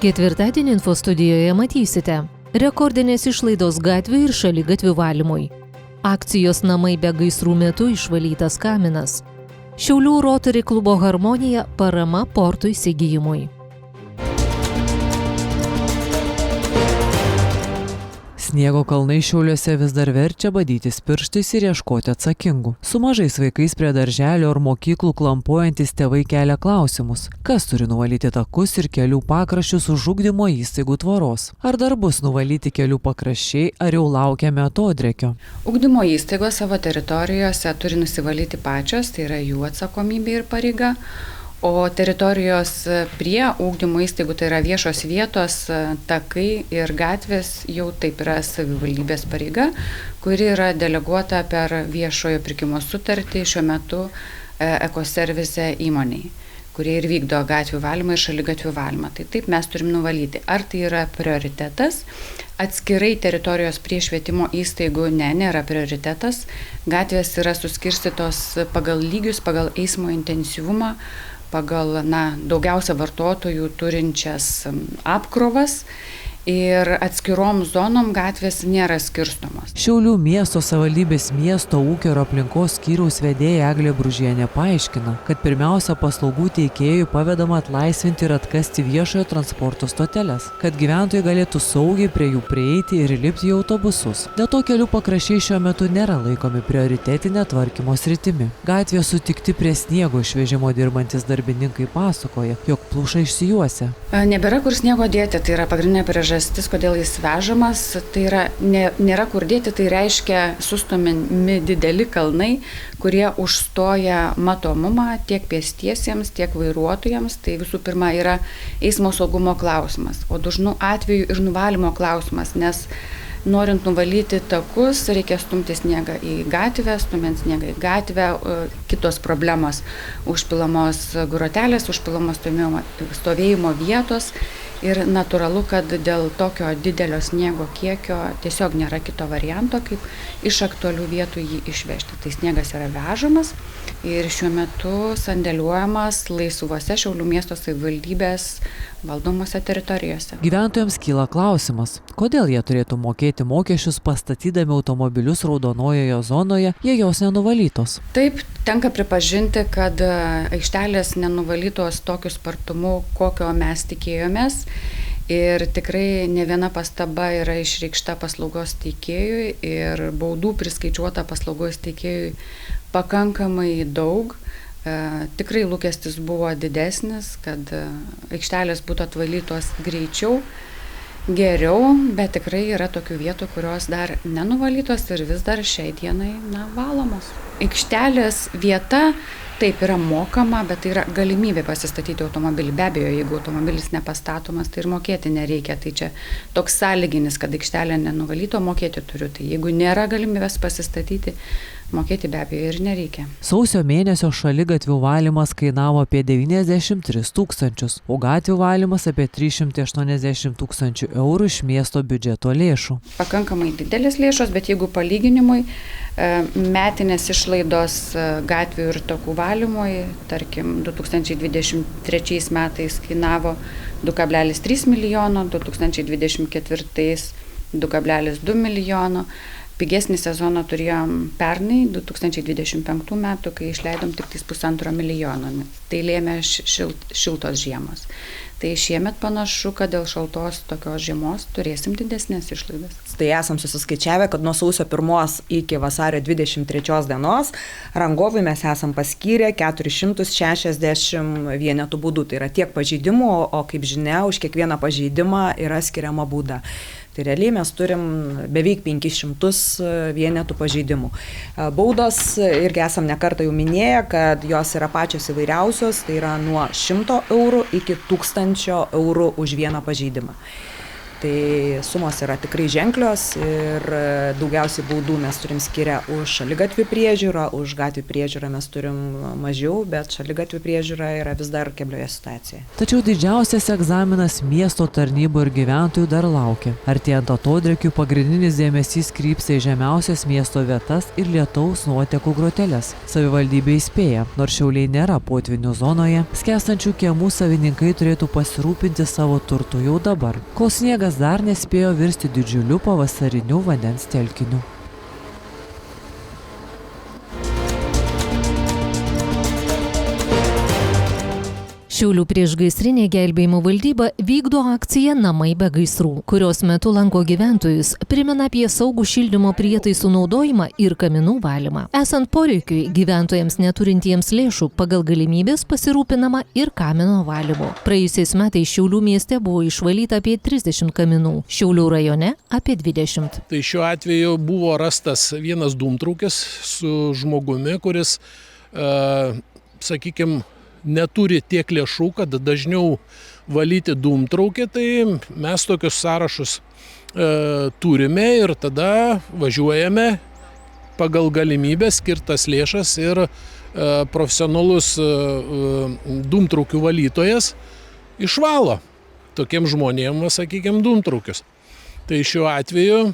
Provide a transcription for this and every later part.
Ketvirtadienį info studijoje matysite rekordinės išlaidos gatvių ir šaligatvių valymui. Akcijos namai be gaisrų metu išvalytas kaminas. Šiaulių Rotary klubo Harmonija parama portų įsigijimui. Sniego kalnai Šiauliuose vis dar verčia badytis pirštais ir ieškoti atsakingų. Su mažais vaikais prie darželio ar mokyklų klampuojantis tėvai kelia klausimus, kas turi nuvalyti takus ir kelių pakraščius už ugdymo įstaigų tvoros. Ar dar bus nuvalyti kelių pakraščiai, ar jau laukiame atodrėkio? Ugdymo įstaigos savo teritorijose turi nusivalyti pačios, tai yra jų atsakomybė ir pareiga. O teritorijos prie ugdymo įstaigų, tai yra viešos vietos, takai ir gatvės jau taip yra savivaldybės pareiga, kuri yra deleguota per viešojo pirkimo sutartį šiuo metu Ekoservice įmoniai, kurie ir vykdo gatvių valymą ir šaligatvių valymą. Tai taip mes turim nuvalyti. Ar tai yra prioritetas? Atskirai teritorijos prie švietimo įstaigų nėra prioritetas. Gatvės yra suskirstytos pagal lygius, pagal eismo intensyvumą, pagal daugiausia vartotojų turinčias apkrovas ir atskirom zonom gatvės nėra skirstomos. Šiaulių miesto savivaldybės miesto ūkio ir aplinkos skyriaus vedėja Eglė Bružienė paaiškina, kad pirmiausia paslaugų teikėjui pavedama atlaisvinti ir atkasti viešojo transporto stoteles, kad gyventojai galėtų saugiai prie jų prieiti ir įlipti į autobusus. Dėl to kelių pakraščiai šiuo metu nėra laikomi prioritetinė tvarkymo sritimi. Gatvėje sutikti prie sniego išvežimo dirbantis darbininkai pasakoja, jog pluša išsijuosia. Nebėra kur sniego dėti, tai yra pagrindinė priežastis, kodėl jis vežamas, tai yra nėra kur dėti, tai reiškia sustumiami dideli kalnai, kurie užstoja matomumą tiek pėstiesiems, tiek vairuotojams. Tai visų pirma yra eismo saugumo klausimas, o dažnu atveju ir nuvalymo klausimas, nes norint nuvalyti takus, reikia stumti sniegą į gatvę, stumiant sniegą į gatvę, kitos problemos, užpilamos grotelės, užpilamos stovėjimo vietos. Ir natūralu, kad dėl tokio didelio sniego kiekio tiesiog nėra kito varianto, kaip iš aktualių vietų jį išvežti. Tai sniegas yra vežamas ir šiuo metu sandėliuojamas laisvose Šiaulių miesto savivaldybės valdomose teritorijose. Gyventojams kyla klausimas, kodėl jie turėtų mokėti mokesčius pastatydami automobilius raudonojoje zonoje, jei jos nenuvalytos. Taip, tenka pripažinti, kad aikštelės nenuvalytos tokiu spartumu, kokio mes tikėjomės. Ir tikrai ne viena pastaba yra išreikšta paslaugos teikėjui ir baudų priskaičiuota paslaugos teikėjui pakankamai daug. Tikrai lūkestis buvo didesnis, kad aikštelės būtų atvalytos greičiau, geriau, bet tikrai yra tokių vietų, kurios dar nenuvalytos ir vis dar šiai dienai valomos. Aikštelės vieta taip yra mokama, bet tai yra galimybė pasistatyti automobilį. Be abejo, jeigu automobilis nepastatomas, tai ir mokėti nereikia. Tai čia toks sąlyginis, kad aikštelė nenuvalyto, mokėti turiu. Tai jeigu nėra galimybės pasistatyti, mokėti be abejo ir nereikia. Sausio mėnesio šaligatvių valymas kainavo apie 93 000, o gatvių valymas apie 380 000 eurų iš miesto biudžeto lėšų. Pakankamai didelės lėšos, bet jeigu palyginimui metinės išlaidos gatvių ir takų valymui, tarkim, 2023 metais kainavo 2,3 milijono, 2024 2,2 milijono. Pigesnį sezoną turėjom pernai, 2025 metų, kai išleidom tik 1,5 milijono. Tai lėmė šiltos žiemos. Tai šiemet panašu, kad dėl šaltos tokios žiemos turėsim didesnės išlaidas. Tai esam susiskaičiavę, kad nuo sausio 1 iki vasario 23 dienos rangovui mes esam paskyrę 460 vienetų baudų. Tai yra tiek pažeidimų, o kaip žinia, už kiekvieną pažeidimą yra skiriama bauda. Tai realiai mes turim beveik 500 vienetų pažeidimų. Baudos irgi esam nekartą jau minėję, kad jos yra pačios įvairiausios, tai yra nuo 100 eurų iki 1000 eurų už vieną pažeidimą. Tai sumos yra tikrai ženklios ir daugiausiai baudų mes turim skiria už šaligatvių priežiūrą, už gatvių priežiūrą mes turim mažiau, bet šaligatvių priežiūra yra vis dar keblioje situacijoje. Tačiau didžiausias egzaminas miesto tarnybų ir gyventojų dar laukia. Artėjant atodrėkiui pagrindinis dėmesys krypsta į žemiausias miesto vietas ir lietaus nuotekų groteles. Savivaldybė įspėja, nors Šiauliai nėra potvynių zonoje, skęstančių kiemų savininkai turėtų pasirūpinti savo turtų jau dabar, kol sniegas dar nespėjo virsti didžiuliu pavasariniu vandens telkiniu. Šiaulių priešgaisrinė gelbėjimo valdyba vykdo akciją Namai be gaisrų, kurios metu lanko gyventojus, primena apie saugų šildymo prietaisų naudojimą ir kaminų valymą. Esant poreikiui, gyventojams neturintiems lėšų pagal galimybės pasirūpinama ir kamino valymu. Praėjusiais metais Šiaulių mieste buvo išvalyta apie 30 kaminų, Šiaulių rajone apie 20. Tai šiuo atveju buvo rastas vienas dūmtraukis su žmogumi, kuris, sakykime, neturi tiek lėšų, kad dažniau valyti dūmtraukį, tai mes tokius sąrašus turime ir tada važiuojame pagal galimybę skirtas lėšas ir profesionalus dūmtraukių valytojas išvalo tokiem žmonėm, sakykime, dūmtraukius. Tai šiuo atveju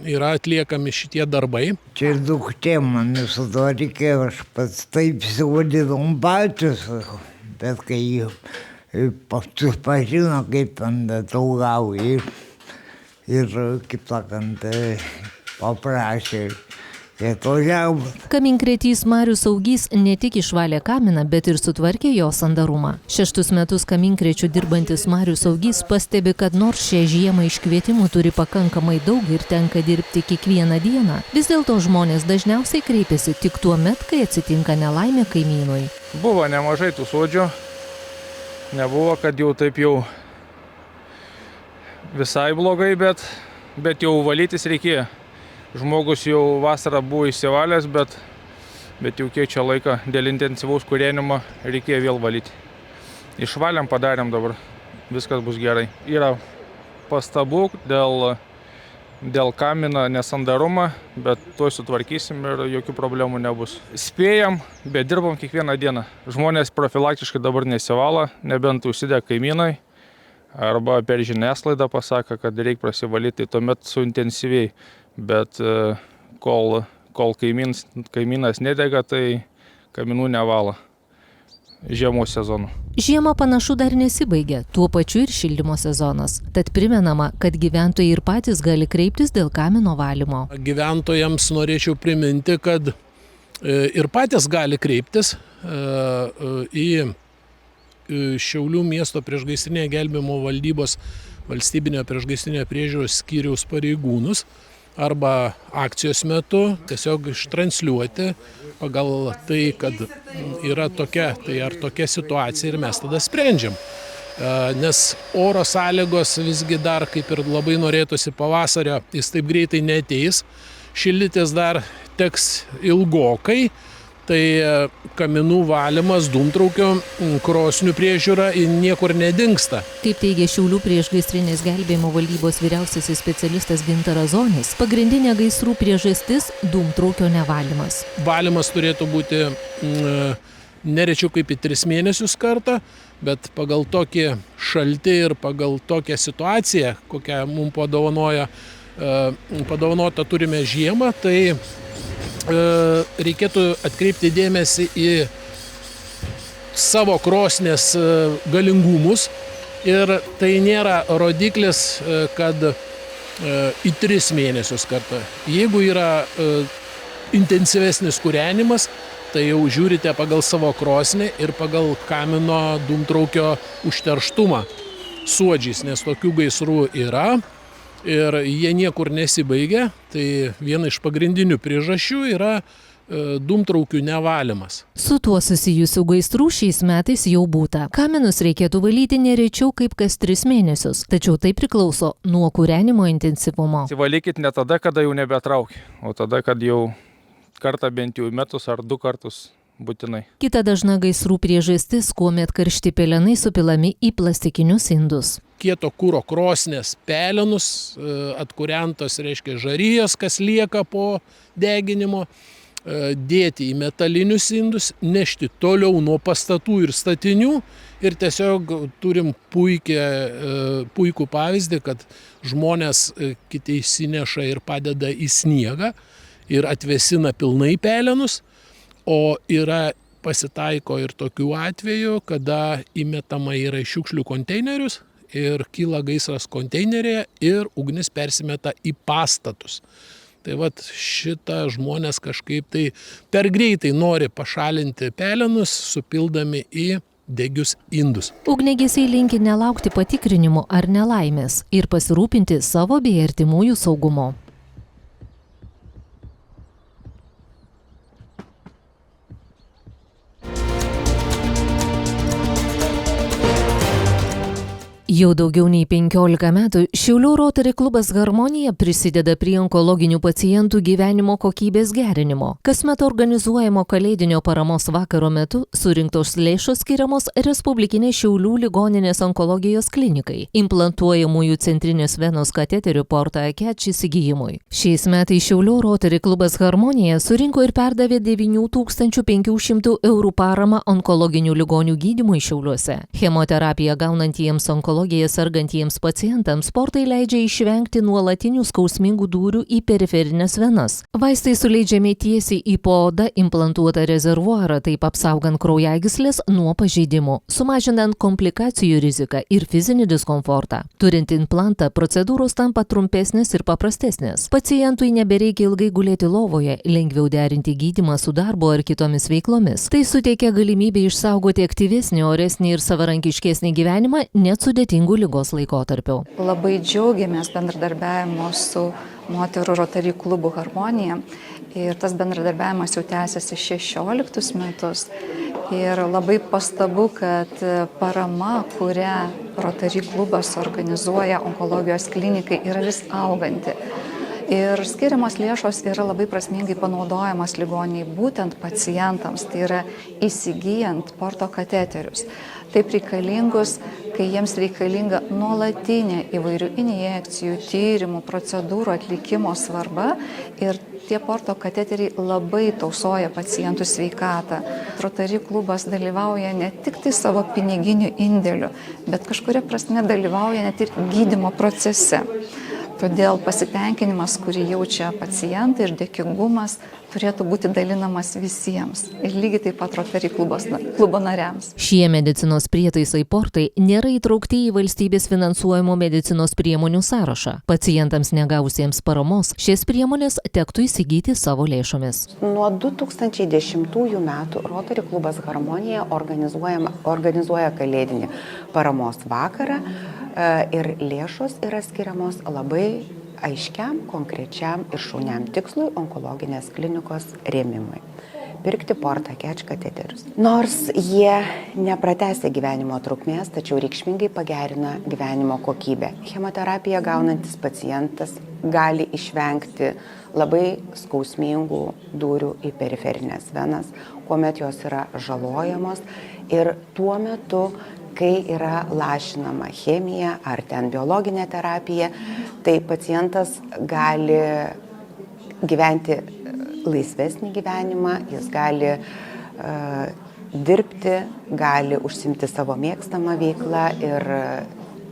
yra atliekami šitie darbai. Čia duktė man visada reikėjo, aš pats taip įsivadinom Balčius, bet kai paskui pažino, kaip ten draugauja ir kaip sakant, paprašė. Kaminkretys Marius Augys ne tik išvalė kaminą, bet ir sutvarkė jo sandarumą. 6 metus kaminkrečių dirbantis Marius Augys pastebi, kad nors šią žiemą iškvietimų turi pakankamai daug ir tenka dirbti kiekvieną dieną, vis dėlto žmonės dažniausiai kreipiasi tik tuo met, kai atsitinka nelaimė kaimynui. Buvo nemažai tų sodžių, nebuvo, kad jau taip jau visai blogai, bet jau valytis reikėjo. Žmogus jau vasarą buvo įsivalęs, bet jau kiek čia laiką dėl intensyvaus kūrenimo reikėjo vėl valyti. Išvalėm, padarėm dabar, viskas bus gerai. Yra pastabų dėl kamino nesandarumą, bet tuoj sutvarkysim ir jokių problemų nebus. Spėjam, bet dirbam kiekvieną dieną. Žmonės profilaktiškai dabar nesivalo, nebent užsidega kaimynai arba per žiniasklaidą pasako, kad reikia prasivalyti, tuomet suintensyviai. Bet kol kaimynas nedega, tai kaminų nevalo žiemos sezonu. Žiema panašu dar nesibaigė, tuo pačiu ir šildymo sezonas. Tad primenama, kad gyventojai ir patys gali kreiptis dėl kamino valymo. Gyventojams norėčiau priminti, kad ir patys gali kreiptis į Šiaulių miesto priešgaisrinė gelbėjimo valdybos valstybinio priešgaisrinio priežiūros skyriaus pareigūnus arba akcijos metu tiesiog ištransliuoti pagal tai, kad yra tokia, tai ar tokia situacija ir mes tada sprendžiam. Nes oro sąlygos visgi dar, kaip ir labai norėtųsi pavasario, jis taip greitai neateis, šildytis dar teks ilgokai, tai kaminų valymas, dūmtraukio, krosnių priežiūra niekur nedingsta. Kaip teigia Šiaulių priešgaisrinės gelbėjimo valdybos vyriausiasis specialistas Gintaras Zonis, pagrindinė gaisrų priežastis – dūmtraukio nevalymas. Valymas turėtų būti nerečiau kaip į 3 mėnesius kartą, bet pagal tokį šaltį ir pagal tokią situaciją, kokią mums padovanota turime žiemą, tai reikėtų atkreipti dėmesį į savo krosnės galingumus ir tai nėra rodiklis, kad į 3 mėnesius kartą. Jeigu yra intensyvesnis kūrenimas, tai jau žiūrite pagal savo krosnį ir pagal kamino dūmtraukio užterštumą suodžiais, nes tokių gaisrų yra. Ir jie niekur nesibaigia, tai viena iš pagrindinių priežasčių yra dūmtraukių nevalymas. Su tuo susijusių gaisrų šiais metais jau būta. Kaminus reikėtų valyti nerečiau kaip kas 3 mėnesius, tačiau tai priklauso nuo kūrenimo intensyvumo. Valykit ne tada, kada jau nebetraukia, o tada, kad jau kartą bent jau metus ar 2 kartus būtinai. Kita dažna gaisrų priežastis, kuomet karšti pelenai supilami į plastikinius indus. Kieto kūro krosnės pelenus, atkūrentos, reiškia, žarijos, kas lieka po deginimo, dėti į metalinius indus, nešti toliau nuo pastatų ir statinių ir tiesiog turim puikų pavyzdį, kad žmonės kiti įsineša ir padeda į sniegą ir atvesina pilnai pelenus, o pasitaiko ir tokių atvejų, kada įmetama yra į šiukšlių konteinerius ir kyla gaisras konteinerėje ir ugnis persimeta į pastatus. Tai vat šitą žmonės kažkaip tai per greitai nori pašalinti pelenus, supildami į degius indus. Ugniagesiai linki nelaukti patikrinimo ar nelaimės ir pasirūpinti savo bei artimųjų saugumo. Jau daugiau nei 15 metų Šiaulių Rotary klubas Harmonija prisideda prie onkologinių pacientų gyvenimo kokybės gerinimo. Kasmet organizuojamo kalėdinio paramos vakaro metu surinktos lėšos skiriamos Respublikinės Šiaulių ligoninės onkologijos klinikai, implantuojamųjų centrinės venos kateterių Porta Catch įsigijimui. Šiais metais Šiaulių Rotary klubas Harmonija surinko ir perdavė 9500 eurų paramą onkologinių ligonių gydymui Šiauliuose. Chemoterapiją gaunantiems onkologijos sergantiems pacientams sportai leidžia išvengti nuolatinių skausmingų dūrių į periferinės venas. Vaistai suleidžiami tiesiai į po oda implantuotą rezervuarą, taip apsaugant kraujagyslės nuo pažeidimų, sumažinant komplikacijų riziką ir fizinį diskomfortą. Turint implantą, procedūros tampa trumpesnės ir paprastesnės. Pacientui nebereikia ilgai gulėti lovoje, lengviau derinti gydymą su darbo ar kitomis veiklomis. Tai suteikia galimybę išsaugoti aktyvesnį, oresnį ir savarankiškesnį gyvenimą net sudėtingų ligos laikotarpiu. Labai džiaugiamės bendradarbiavimo su moterų Rotary klubu Harmonija ir tas bendradarbiavimas jau tęsiasi 16 metus. Ir labai pastabu, kad parama, kurią Rotary klubas organizuoja onkologijos klinikai, yra vis auganti. Ir skiriamos lėšos yra labai prasmingai panaudojamas ligoniai būtent pacientams, tai yra įsigijant porto kateterius. Taip reikalingus, kai jiems reikalinga nuolatinė įvairių injekcijų, tyrimų, procedūrų atlikimo svarba ir tie porto kateteriai labai tausoja pacientų sveikatą. Rotary klubas dalyvauja ne tik tai savo piniginių indėlių, bet kažkuria prasme dalyvauja net ir gydymo procese. Todėl pasitenkinimas, kurį jaučia pacientai ir dėkingumas turėtų būti dalinamas visiems ir lygiai taip pat Rotary klubo nariams. Šie medicinos prietaisai portai nėra įtraukti į valstybės finansuojamo medicinos priemonių sąrašą. Pacientams negausiems paramos šias priemonės tektų įsigyti savo lėšomis. Nuo 2010 metų Rotary klubas Harmonija organizuoja kalėdinį paramos vakarą ir lėšos yra skiriamos labai aiškiam, konkrečiam ir šauniam tikslui onkologinės klinikos rėmimui. Pirkti Porta Catch kateterius. Nors jie nepratęsia gyvenimo trukmės, tačiau reikšmingai pagerina gyvenimo kokybę. Chemoterapiją gaunantis pacientas gali išvengti labai skausmingų dūrių į periferinės venas, kuomet jos yra žalojamos ir tuo metu, kai yra lašinama chemija ar ten biologinė terapija, tai pacientas gali gyventi laisvesnį gyvenimą, jis gali dirbti, gali užsiimti savo mėgstamą veiklą ir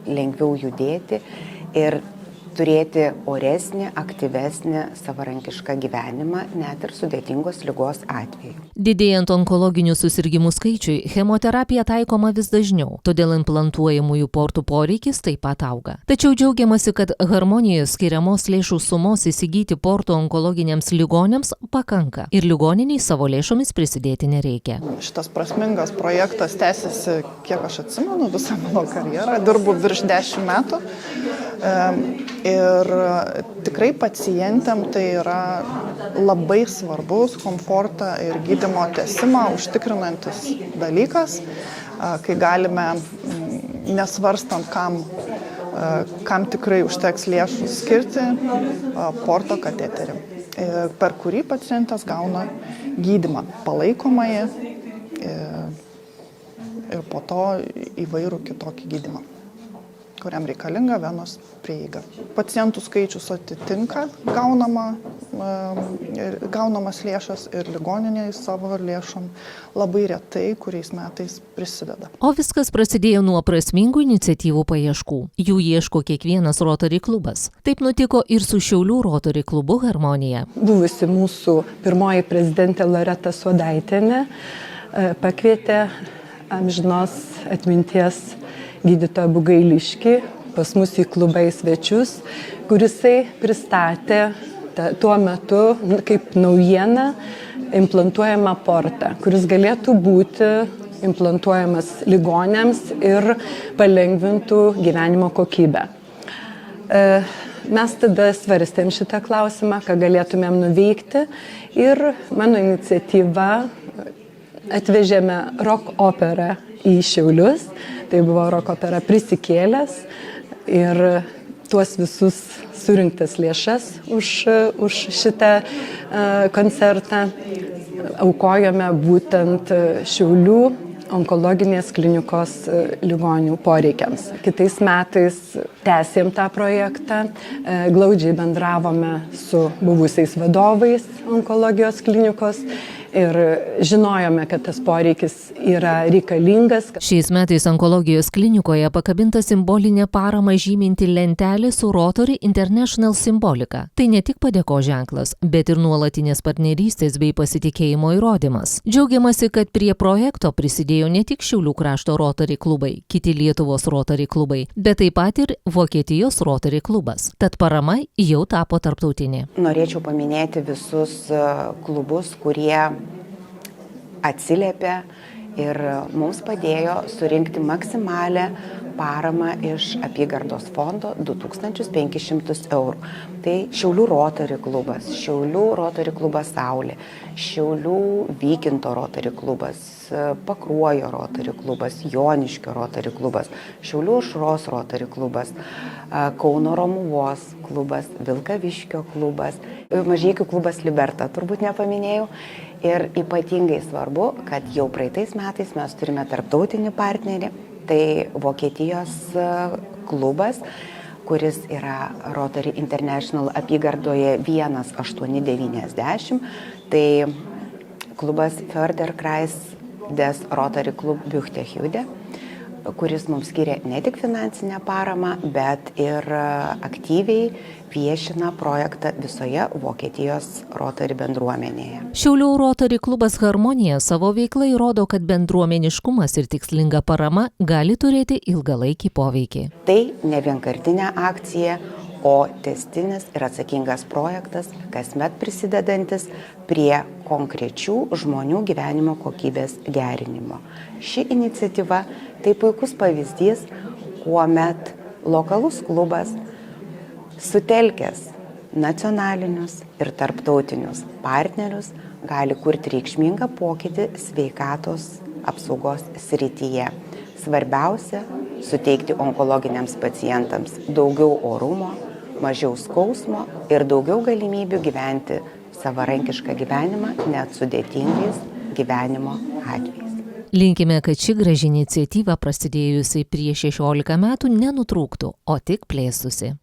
lengviau judėti ir turėti oresnį, aktyvesnį, savarankišką gyvenimą, net ir sudėtingos ligos atveju. Didėjant onkologinių susirgimų skaičiui, chemoterapija taikoma vis dažniau, todėl implantuojamųjų portų poreikis taip pat auga. Tačiau džiaugiamasi, kad Harmonijoje skiriamos lėšų sumos įsigyti portų onkologiniams ligoniams pakanka ir ligoniniai savo lėšomis prisidėti nereikia. Šitas prasmingas projektas tęsiasi, kiek aš atsimenu, visą mano karjerą, dirbu virš 10 metų. Ir tikrai pacientėm tai yra labai svarbus komfortą ir gydymo tęsimą užtikrinantis dalykas, kai galime, nesvarstant kam kam tikrai užteks lėšų skirti porto kateterį, per kurį pacientas gauna gydymą palaikomąjį ir po to įvairų kitokį gydymą, kuriam reikalinga venos prieiga. Pacientų skaičius atitinka gaunamas lėšas ir ligoniniai savo lėšom labai retai, kuriais metais prisideda. O viskas prasidėjo nuo prasmingų iniciatyvų paieškų. Jų ieško kiekvienas Rotary klubas. Taip nutiko ir su Šiaulių Rotary klubu Harmonija. Buvusi mūsų pirmoji prezidentė Loreta Suodaitienė pakvietė amžinos atminties gydytoją Bugailiškį pas mus į klubą į svečius, kurisai pristatė tuo metu kaip naujieną implantuojamą portą, kuris galėtų būti implantuojamas ligoniams ir palengvintų gyvenimo kokybę. Mes tada svarstėm šitą klausimą, ką galėtumėm nuveikti ir mano iniciatyva atvežėme rock operą į Šiaulius. Tai buvo rock opera Prisikėlęs ir tuos visus surinktas lėšas už šitą koncertą aukojome būtent Šiaulių onkologinės klinikos ligonių poreikiams. Kitais metais tęsėm tą projektą, glaudžiai bendravome su buvusiais vadovais onkologijos klinikos ir žinojome, kad tas poreikis yra reikalingas. Šiais metais onkologijos klinikoje pakabinta simbolinė parama žyminti lentelė su Rotary International simbolika. Tai ne tik padėkos ženklas, bet ir nuolatinės partnerystės bei pasitikėjimo įrodymas. Džiaugiamasi, kad prie projekto prisidėjo ne tik Šiaulių krašto Rotary klubai, kiti Lietuvos Rotary klubai, bet taip pat ir Vokietijos Rotary klubas. Tad parama jau tapo tarptautinė. Norėčiau paminėti visus klubus, kurie atsiliepė ir mums padėjo surinkti maksimalę paramą iš apygardos fondo 2500 eurų. Tai Šiaulių Rotary klubas, Šiaulių Rotary klubas Saulė, Šiaulių Vykinto Rotary klubas, Pakruojo Rotary klubas, Joniškio Rotary klubas, Šiaulių Aušros Rotary klubas, Kauno Romuvos klubas, Vilkaviškio klubas, Mažeikių klubas Liberta, turbūt nepaminėjau. Ir ypatingai svarbu, kad jau praeitais metais mes turime tarptautinį partnerį, tai Vokietijos klubas, kuris yra Rotary International apygardoje 1890, tai klubas Förderkreis des Rotary Club Büchtehüde, kuris mums skiria ne tik finansinę paramą, bet ir aktyviai viešina projektą visoje Vokietijos Rotary bendruomenėje. Šiaulių Rotary klubas Harmonija savo veiklą įrodo, kad bendruomeniškumas ir tikslinga parama gali turėti ilgalaikį poveikį. Tai ne vienkartinė akcija, o tęstinis ir atsakingas projektas, kasmet prisidedantis prie konkrečių žmonių gyvenimo kokybės gerinimo. Ši iniciatyva tai puikus pavyzdys, kuomet lokalus klubas sutelkęs nacionalinius ir tarptautinius partnerius gali kurti reikšmingą pokytį sveikatos apsaugos srityje. Svarbiausia – suteikti onkologiniams pacientams daugiau orumo, mažiau skausmo ir daugiau galimybių gyventi savarankišką gyvenimą net sudėtingais gyvenimo atvejais. Linkime, kad ši graži iniciatyva prasidėjusi prieš 16 metų nenutrūktų, o tik plėstųsi.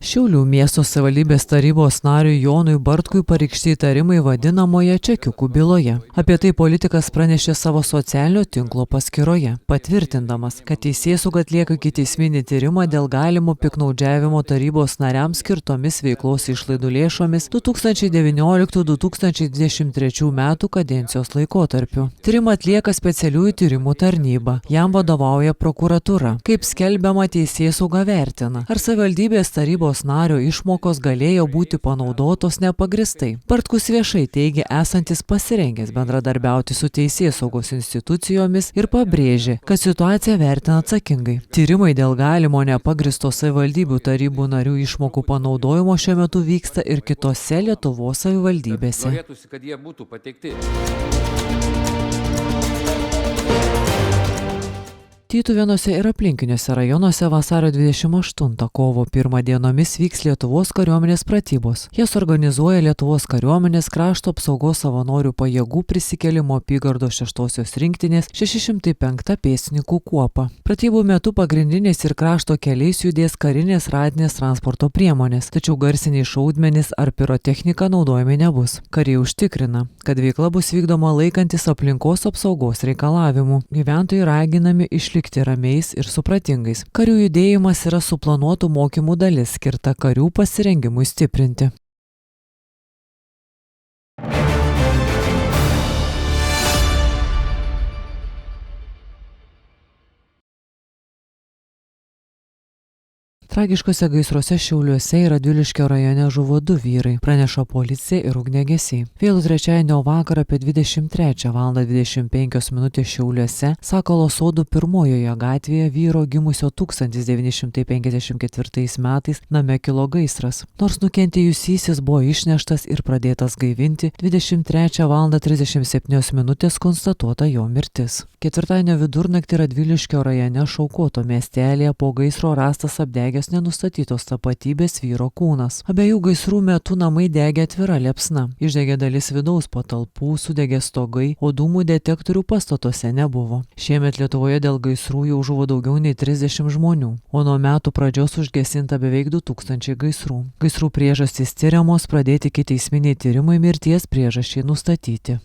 Šiaulių miesto savivaldybės tarybos nariui Jonui Bartkui pareikšti įtarimai vadinamoje čekiukų byloje. Apie tai politikas pranešė savo socialinio tinklo paskyroje, patvirtindamas, kad teisėsauga atlieka ikiteisminį tyrimą dėl galimo piktnaudžiavimo tarybos nariams skirtomis veiklos išlaidų lėšomis 2019-2023 metų kadencijos laikotarpiu. Tyrimą atlieka specialiųjų tyrimų tarnyba, jam vadovauja prokuratūra. Kaip skelbiama, teisėsauga vertina, ar savivaldybės tarybos nario išmokos galėjo būti panaudotos nepagristai. Bartkus viešai teigia esantis pasirengęs bendradarbiauti su teisėsaugos institucijomis ir pabrėžė, kad situaciją vertina atsakingai. Tyrimai dėl galimo nepagristo savivaldybių tarybų narių išmokų panaudojimo šiuo metu vyksta ir kitose Lietuvos savivaldybėse. Norėtųsi, kad jie būtų pateikti. Tytuvėnuose ir aplinkiniuose rajonuose vasario 28 kovo 1 dienomis vyks Lietuvos kariuomenės pratybos. Jas organizuoja Lietuvos kariuomenės krašto apsaugos savanorių pajėgų prisikėlimo apygardos 6 rinktinės 605 pėstininkų kuopa. Pratybų metu pagrindinės ir krašto keliais judės karinės radinės transporto priemonės, tačiau garsiniai šaudmenys ar pirotechnika naudojami nebus. Kariai užtikrina, kad veikla bus vykdoma laikantis aplinkos apsaugos reikalavimų. Gyventojai raginami išlikti ramiais ir supratingais. Karių judėjimas yra suplanuotų mokymų dalis, skirta karių pasirengimui stiprinti. Tragiškose gaisruose Šiauliuose ir Radviliškio rajone žuvo 2 vyrai, praneša policija ir ugniagesiai. Vėlų trečiadienio vakarą apie 23 val. 25 min. Šiauliuose Sakalo sodų 1 gatvėje vyro gimusio 1954 metais name kilo gaisras. Nors nukentėjusysis buvo išneštas ir pradėtas gaivinti, 23 val. 37 min. Konstatuota jo mirtis. Ketvirtadienio vidurnaktį Radviliškio rajone Šaukoto miestelėje po gaisro rastas apdegęs nenustatytos tapatybės vyro kūnas. Abiejų gaisrų metu namai degė atvira liepsna. Išdegė dalis vidaus patalpų, sudegė stogai, o dūmų detektorių pastatuose nebuvo. Šiemet Lietuvoje dėl gaisrų jau žuvo daugiau nei 30 žmonių, o nuo metų pradžios užgesinta beveik 2000 gaisrų. Gaisrų priežastys tyriamos, pradėti ikiteisminiai tyrimai, mirties priežasčiai nustatyti.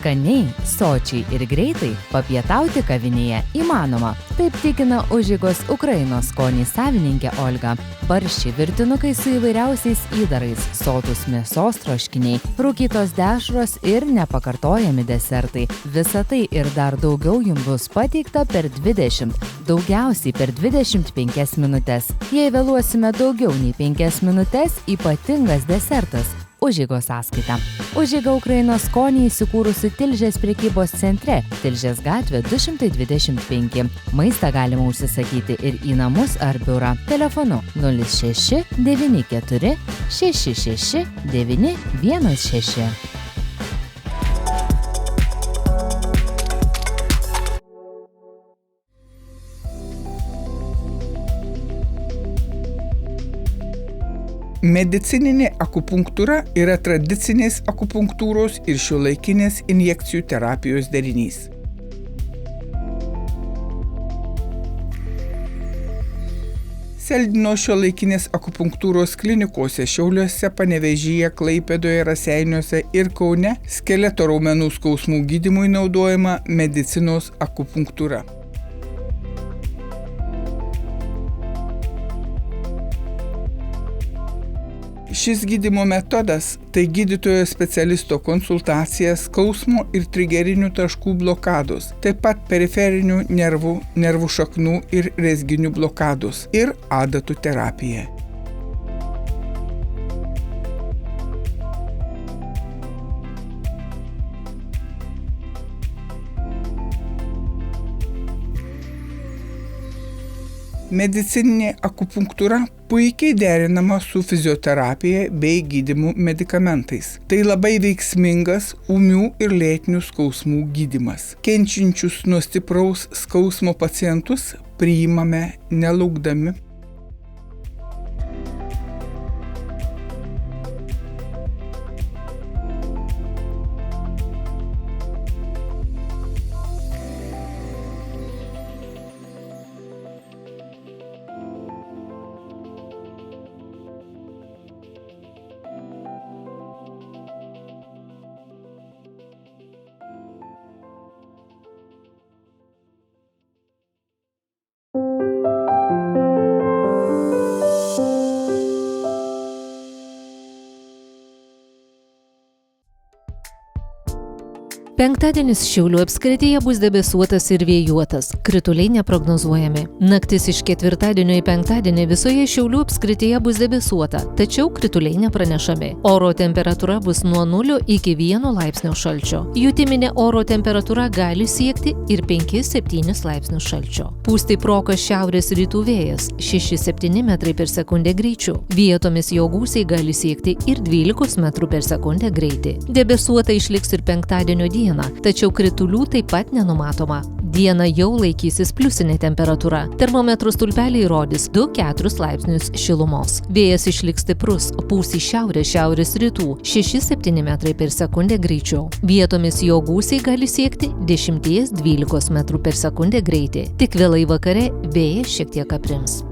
Skaniai, sočiai ir greitai papietauti kavinėje įmanoma. Taip tikina Užeigos Ukrainos skonį savininkė Olga. Barščiai, virtinukai su įvairiausiais įdarais, sotus mėsos troškiniai, rūkytos dešros ir nepakartojami desertai. Visa tai ir dar daugiau jums bus pateikta per 20, daugiausiai per 25 minutės. Jei vėluosime daugiau nei 5 minutės, ypatingas desertas. Užeigos sąskaita. Užeiga Ukrainos skonį įsikūrusi Tilžės prekybos centre, Tilžės gatvė 225. Maistą galima užsisakyti ir į namus ar biurą. Telefonu 06 94 66 916. Medicininė akupunktūra yra tradicinės akupunktūros ir šiuolaikinės injekcijų terapijos derinys. Seldino šiuolaikinės akupunktūros klinikose Šiauliuose, Panevėžyje, Klaipėdoje, Raseiniuose ir Kaune skeleto raumenų skausmų gydymui naudojama medicinos akupunktūra. Šis gydymo metodas – tai gydytojo specialisto konsultacija, skausmo ir trigerinių taškų blokados, taip pat periferinių nervų šaknų ir rezginių blokados ir adatų terapija. Medicininė akupunktūra puikiai derinama su fizioterapija bei gydymu medikamentais. Tai labai veiksmingas ūmių ir lėtinių skausmų gydymas. Kenčiančius nuo stipraus skausmo pacientus priimame nelaukdami. Penktadienis Šiaulių apskrityje bus debesuotas ir vėjuotas. Krituliai neprognozuojami. Naktis iš ketvirtadienio į penktadienį visoje Šiaulių apskrityje bus debesuota, tačiau krituliai nepranešami. Oro temperatūra bus nuo 0 iki 1 laipsnio šalčio. Jutiminė oro temperatūra gali siekti ir 5-7 laipsnius šalčio. Pūs stiprokas šiaurės rytų vėjas 6-7 metrai per sekundę greičiu. Vietomis jo gūsiai gali siekti ir 12 metrų per sekundę greitį. Debesuota išliks ir penktadienio dieną, tačiau kritulių taip pat nenumatoma. Dieną jau laikysis pliusinė temperatūra. Termometrų stulpeliai rodys 2-4 laipsnius šilumos. Vėjas išliks stiprus, pūs į šiaurės rytų 6-7 metrai per sekundę greičiau. Vietomis jo gūsiai gali siekti 10-12 metrų per sekundę greitį. Tik vėlai vakare vėjas šiek tiek aprims.